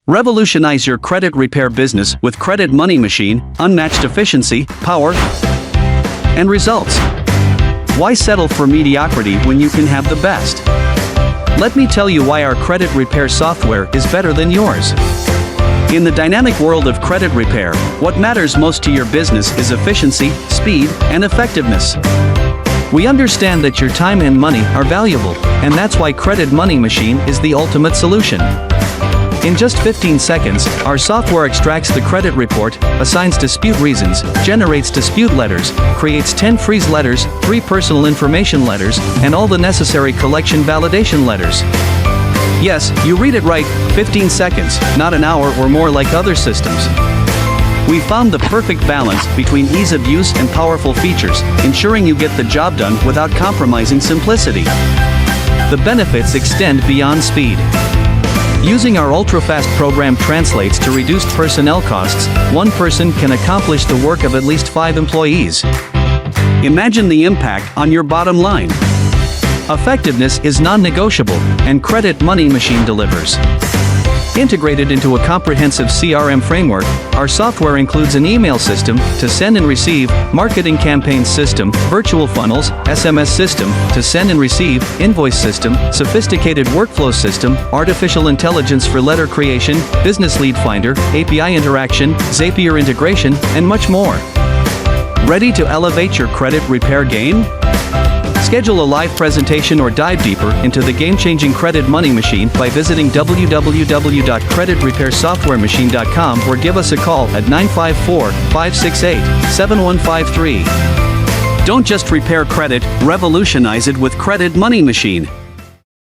Revolutionize your credit repair business with Credit Money Machine, unmatched efficiency, power, and results. Why settle for mediocrity when you can have the best? Let me tell you why our credit repair software is better than yours. In the dynamic world of credit repair, what matters most to your business is efficiency, speed, and effectiveness. We understand that your time and money are valuable, and that's why Credit Money Machine is the ultimate solution. In just 15 seconds, our software extracts the credit report, assigns dispute reasons, generates dispute letters, creates 10 freeze letters, 3 personal information letters, and all the necessary collection validation letters. Yes, you read it right, 15 seconds, not an hour or more like other systems. We found the perfect balance between ease of use and powerful features, ensuring you get the job done without compromising simplicity. The benefits extend beyond speed. Using our ultra-fast program translates to reduced personnel costs. One person can accomplish the work of at least 5 employees. Imagine the impact on your bottom line. Effectiveness is non-negotiable, and Credit Money Machine delivers. Integrated into a comprehensive CRM framework, our software includes an email system to send and receive, marketing campaign system, virtual funnels, SMS system to send and receive, invoice system, sophisticated workflow system, artificial intelligence for letter creation, business lead finder, API interaction, Zapier integration, and much more. Ready to elevate your credit repair game? Schedule a live presentation or dive deeper into the game-changing Credit Money Machine by visiting www.creditrepairsoftwaremachine.com or give us a call at 954-568-7153. Don't just repair credit, revolutionize it with Credit Money Machine.